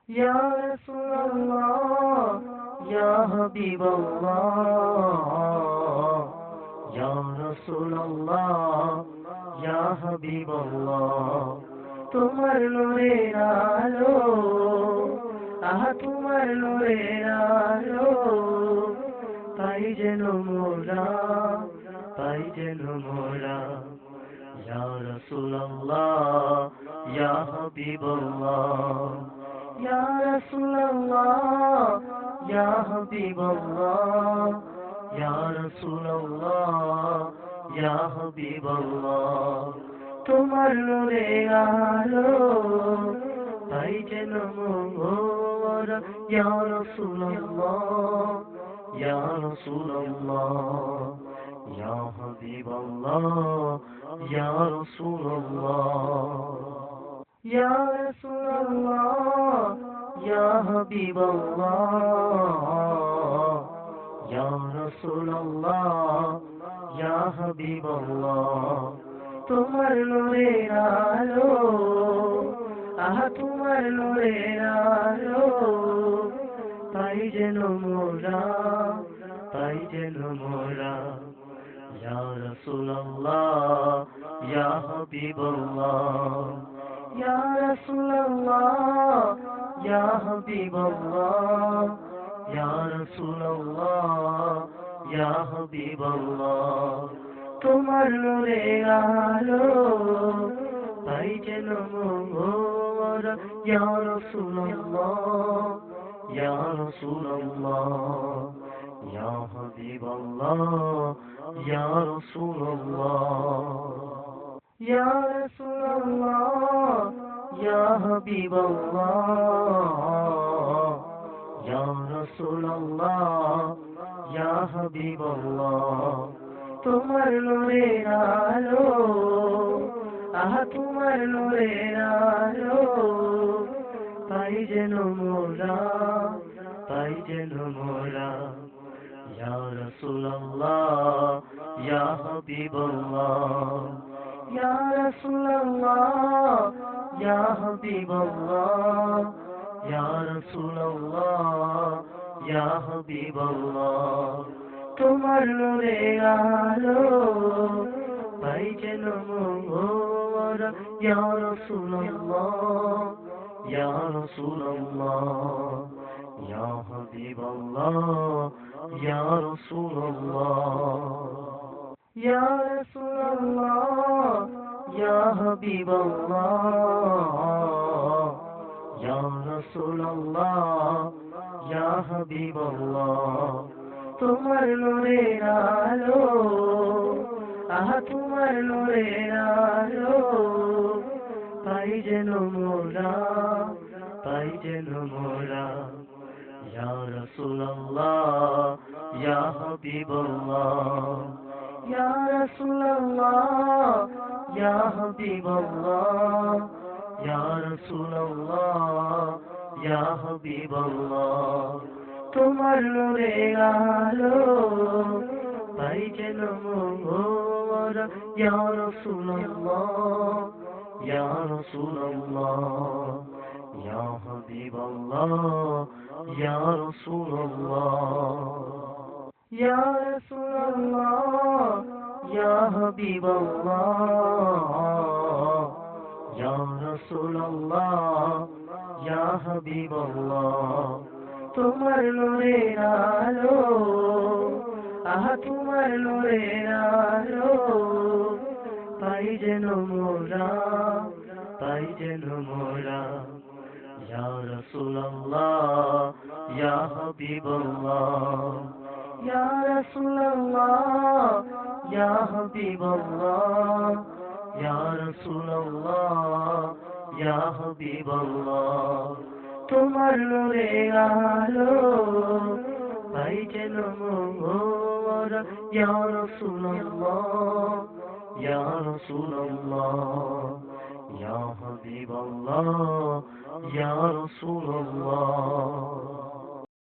ইয়া রাসূলুল্লাহ ইয়া হাবিবাল্লাহ ইয়া রাসূলুল্লাহ ইয়া হাবিবাল্লাহ তোমার নূরের আলো তোমার নূরের আলো পাই যেন মোরা পাই যেন মোরা ইয়া রাসূলুল্লাহ ইয়া হাবিবাল্লাহ ইয়া রাসূলুল্লাহ ইয়া হাবিবাল্লাহ ইয়া রাসূলুল্লাহ ইয়া হাবিবাল্লাহ তোমার নূরের আলো পাই যেন মোরা ইয়া রাসূলুল্লাহ ইয়া রাসূলুল্লাহ ইয়া হাবিবাল্লাহ ইয়া রাসূলুল্লাহ ইয়া রাসূলুল্লাহ ইয়া হাবিবাল্লাহ ইয়া রাসূলুল্লাহ ইয়া হাবিবাল্লাহ তোমার নূরের আলো তোমার নূরের আলো পাই যেন মোরা পাই যেন মোরা ইয়া রাসূলুল্লাহ ইয়া হাবিবাল্লাহ ইয়া রাসূলুল্লাহ ইয়া হাবিবাল্লাহ ইয়া রাসূলুল্লাহ ইয়া হাবিবাল্লাহ তোমার নূরের আলো পাই যেন মোরা ইয়া রাসূলুল্লাহ ইয়া রাসূলুল্লাহ ইয়া হাবিবাল্লাহ ইয়া রাসূলুল্লাহ ইয়া রাসূলুল্লাহ ইয়া হাবিবাল্লাহ ইয়া রাসূলুল্লাহ ইয়া হাবিবাল্লাহ তোমার নূরের আলো তোমার নূরের আলো পাই যেন মোরা পাই যেন মোরা ইয়া রাসূলুল্লাহ ইয়া হাবিবাল্লাহ ইয়া রাসূলুল্লাহ ইয়া হাবিবাল্লাহ ইয়া রাসূলুল্লাহ ইয়া হাবিবাল্লাহ তোমার নূরের আলো পাই যেন মোরা ইয়া রাসূলুল্লাহ ইয়া রাসূলুল্লাহ ইয়া হাবিবাল্লাহ ইয়া রাসূলুল্লাহ ইয়া রাসূলুল্লাহ ইয়া হাবিবাল্লাহ ইয়া রাসূলুল্লাহ ইয়া হাবিবাল্লাহ তোমার নূরের আলো তোমার নূরের আলো পাই যেন মোরা পাই যেন মোরা ইয়া রাসূলুল্লাহ ইয়া হাবিবাল্লাহ ইয়া রাসূলুল্লাহ ইয়া হাবিবাল্লাহ ইয়া রাসূলুল্লাহ ইয়া হাবিবাল্লাহ তোমার নূরের আলো পাই যেন মোরা ইয়া রাসূলুল্লাহ ইয়া রাসূলুল্লাহ ইয়া হাবিবাল্লাহ ইয়া রাসূলুল্লাহ ইয়া রাসূলুল্লাহ ইয়া হাবিবাল্লাহ ইয়া রাসূলুল্লাহ ইয়া হাবিবাল্লাহ তোমার নূরের আলো তোমার নূরের আলো পাই যেন মোরা পাই যেন মোরা ইয়া রাসূলুল্লাহ ইয়া হাবিবাল্লাহ ইয়া রাসূলুল্লাহ ইয়া হাবিবাল্লাহ ইয়া রাসূলুল্লাহ ইয়া হাবিবাল্লাহ তোমার নূরের আলো পাই যেন মোরা ইয়া রাসূলুল্লাহ ইয়া রাসূলুল্লাহ ইয়া হাবিবাল্লাহ ইয়া রাসূলুল্লাহ